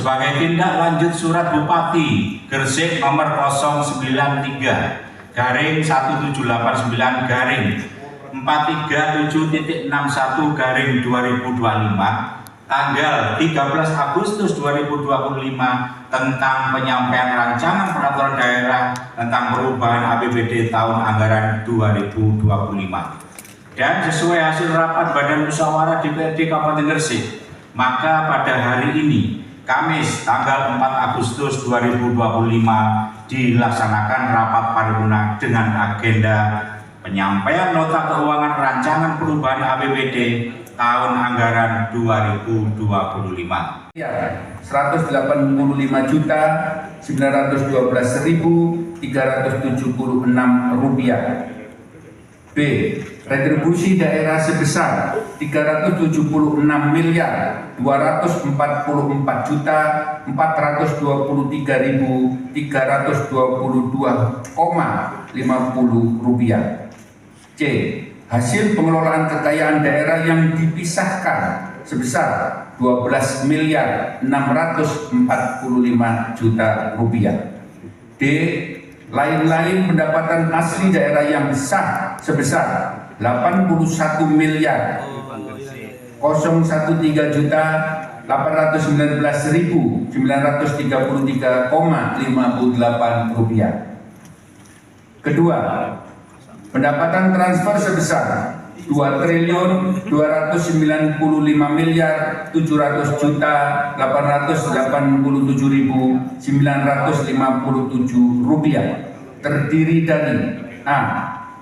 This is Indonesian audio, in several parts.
sebagai tindak lanjut surat Bupati Gresik nomor 093 garing 1789 garing 437.61 garing 2025 tanggal 13 Agustus 2025 tentang penyampaian rancangan peraturan daerah tentang perubahan APBD tahun anggaran 2025 dan sesuai hasil rapat Badan Musyawarah DPRD Kabupaten Gresik, maka pada hari ini Kamis tanggal 4 Agustus 2025 dilaksanakan rapat paripurna dengan agenda penyampaian nota keuangan rancangan perubahan APBD tahun anggaran 2025. 185.912.376 rupiah. B. Retribusi daerah sebesar 376.224.322,50 rupiah. C. Hasil pengelolaan kekayaan daerah yang dipisahkan sebesar 12.645 juta rupiah. D. Lain-lain pendapatan asli daerah yang sah sebesar 81.819.933,58 rupiah. Kedua, pendapatan transfer sebesar 2.200.990.887.957 rupiah terdiri dari A.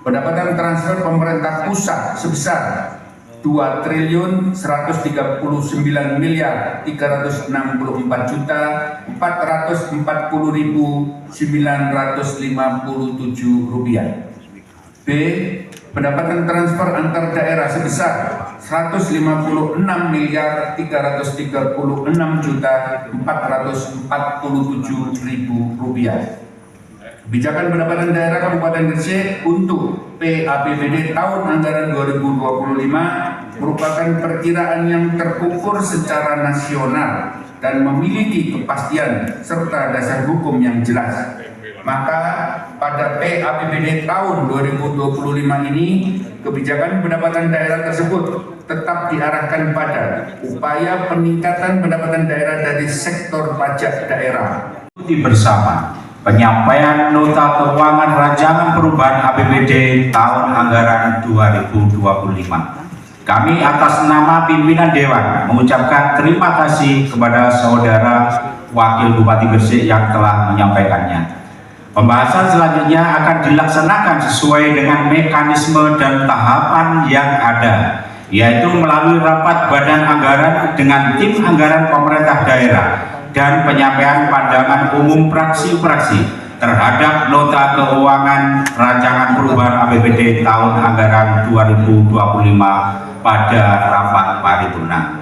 Pendapatan transfer pemerintah pusat sebesar 2.134.940.440.957 rupiah. B. Pendapatan transfer antar daerah sebesar 156.336.447.000 rupiah. Kebijakan pendapatan daerah Kabupaten Gresik untuk PAPBD tahun anggaran 2025 merupakan perkiraan yang terukur secara nasional dan memiliki kepastian serta dasar hukum yang jelas. Maka pada PAPBD tahun 2025 ini, kebijakan pendapatan daerah tersebut tetap diarahkan pada upaya peningkatan pendapatan daerah dari sektor pajak daerah. Bersama penyampaian nota keuangan rancangan perubahan APBD tahun anggaran 2025. Kami atas nama pimpinan Dewan mengucapkan terima kasih kepada saudara Wakil Bupati Gresik yang telah menyampaikannya. Pembahasan selanjutnya akan dilaksanakan sesuai dengan mekanisme dan tahapan yang ada, yaitu melalui rapat Badan Anggaran dengan tim anggaran pemerintah daerah dan penyampaian pandangan umum fraksi-fraksi terhadap nota keuangan rancangan perubahan APBD tahun anggaran 2025 pada rapat paripurna.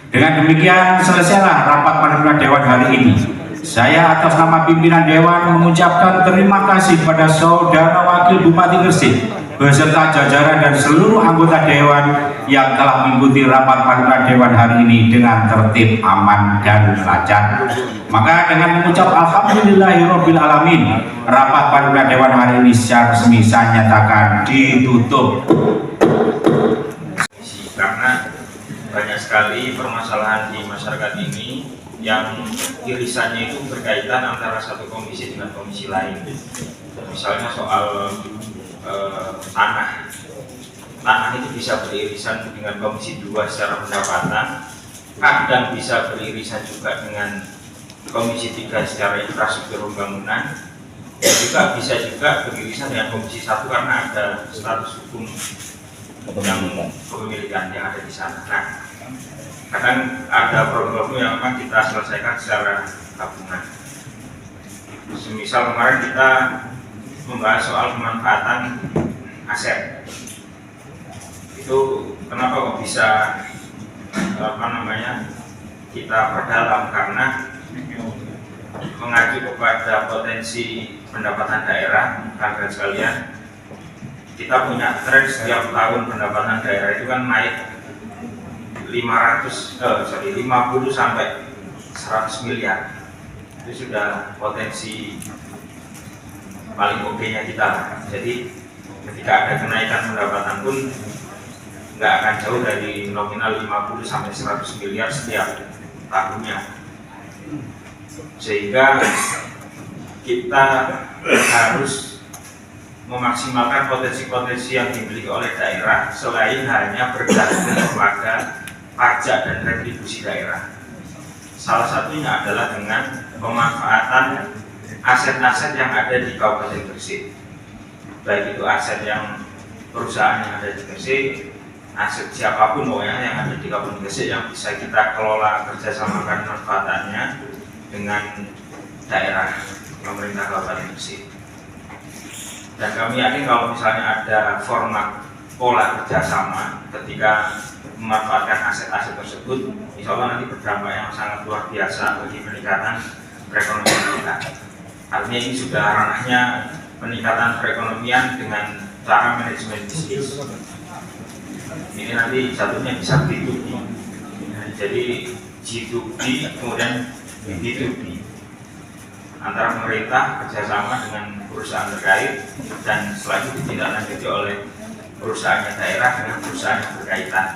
Dengan demikian selesailah rapat paripurna Dewan hari ini. Saya atas nama pimpinan Dewan mengucapkan terima kasih kepada saudara Wakil Bupati Gresik beserta jajaran dan seluruh anggota Dewan yang telah mengikuti rapat paripurna Dewan hari ini dengan tertib, aman, dan lancar. Maka dengan mengucap alhamdulillahirabbil alamin, rapat paripurna Dewan hari ini secara resmi saya nyatakan ditutup. Karena banyak sekali permasalahan di masyarakat ini yang irisannya itu berkaitan antara satu komisi dengan komisi lain. Misalnya soal tanah itu bisa beririsan dengan komisi 2 secara pendapatan, kadang bisa beririsan juga dengan komisi 3 secara infrastruktur pembangunan, dan juga bisa juga beririsan dengan komisi 1 karena ada status hukum yang kepemilikan yang ada di sana. Nah, kadang ada problem-problem yang memang kita selesaikan secara gabungan. Semisal kemarin kita membahas soal pemanfaatan aset. Itu kenapa kok bisa kita perdalam, karena mengacu kepada potensi pendapatan daerah, rekan-rekan sekalian. Kita punya tren setiap tahun pendapatan daerah itu kan naik 50 sampai 100 miliar. Itu sudah potensi paling oke-nya kita. Jadi ketika ada kenaikan pendapatan pun nggak akan jauh dari nominal 50 sampai 100 miliar setiap tahunnya. Sehingga kita harus memaksimalkan potensi-potensi yang dimiliki oleh daerah selain hanya bergantung kepada pajak dan retribusi daerah. Salah satunya adalah dengan pemanfaatan aset-aset yang ada di Kabupaten Gresik, baik itu aset yang perusahaan yang ada di Gresik, aset siapapun pokoknya yang ada di Kabupaten Gresik yang bisa kita kelola kerjasamakan manfaatannya dengan daerah pemerintah Kabupaten Gresik. Dan kami yakin kalau misalnya ada format pola kerjasama ketika memanfaatkan aset-aset tersebut, insya Allah nanti berdampak yang sangat luar biasa bagi peningkatan perekonomian kita. Artinya ini sudah ranahnya peningkatan perekonomian dengan cara manajemen bisnis. Ini nanti satunya bisa B2B, jadi G2B kemudian B2B antara pemerintah kerjasama dengan perusahaan terkait dan selanjutnya ditindaklanjuti oleh perusahaannya daerah dengan perusahaan yang berkaitan.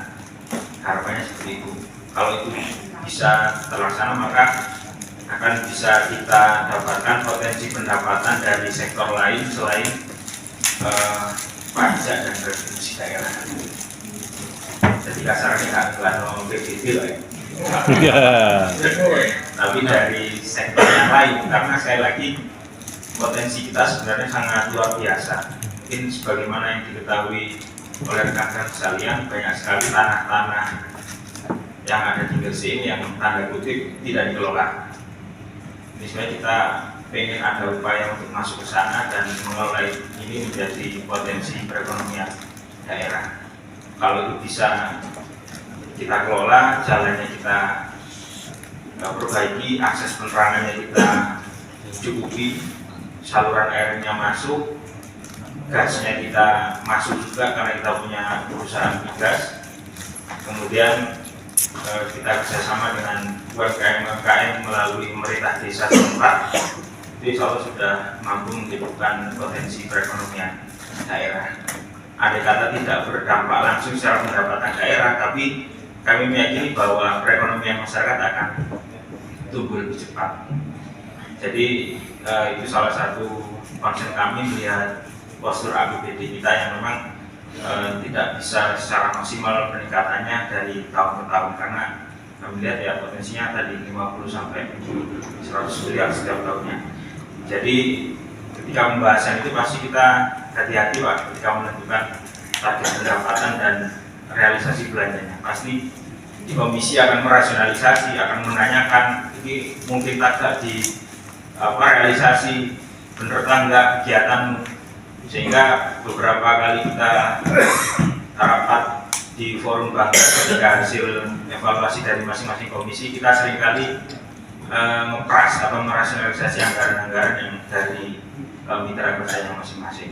Harapannya seperti itu. Kalau itu bisa terlaksana maka akan bisa kita dapatkan potensi pendapatan dari sektor lain selain pajak dan retribusi daerah. Jadi kasarnya nggak ngomong PBB loh ya. Tapi dari sektor yang lain, karena sekali lagi potensi kita sebenarnya sangat luar biasa. Mungkin sebagaimana yang diketahui oleh rekan-rekan sekalian, banyak sekali tanah-tanah yang ada di Gresik ini yang tanda kutip tidak dikelola. Ini sebenarnya kita pengen ada upaya untuk masuk ke sana dan mengelola ini menjadi potensi perekonomian daerah. Kalau itu bisa kita kelola, jalannya kita perbaiki, akses penerangannya kita cukupi, saluran airnya masuk, gasnya kita masuk juga karena kita punya perusahaan migas. Kemudian kita kerjasama dengan UMKM melalui pemerintah desa setempat, itu insya Allah sudah mampu menyebabkan potensi perekonomian daerah. Andai kata tidak berdampak langsung secara pendapatan daerah, tapi kami meyakini bahwa perekonomian masyarakat akan tumbuh lebih cepat. Jadi itu salah satu concern kami melihat postur APBD kita yang memang tidak bisa secara maksimal peningkatannya dari tahun ke tahun, karena kami lihat ya potensinya tadi 50 sampai 100 miliar setiap tahunnya. Jadi ketika pembahasan itu pasti kita hati-hati Pak ketika menentukan target pendapatan dan realisasi belanjanya. Pasti di komisi akan merasionalisasi, akan menanyakan ini mungkin tak di realisasi bener enggak kegiatanmu, sehingga beberapa kali kita rapat di forum bangsa ketika hasil evaluasi dari masing-masing komisi, kita seringkali ngeperas atau merasionalisasi anggaran-anggaran yang dari mitra kerjanya masing-masing.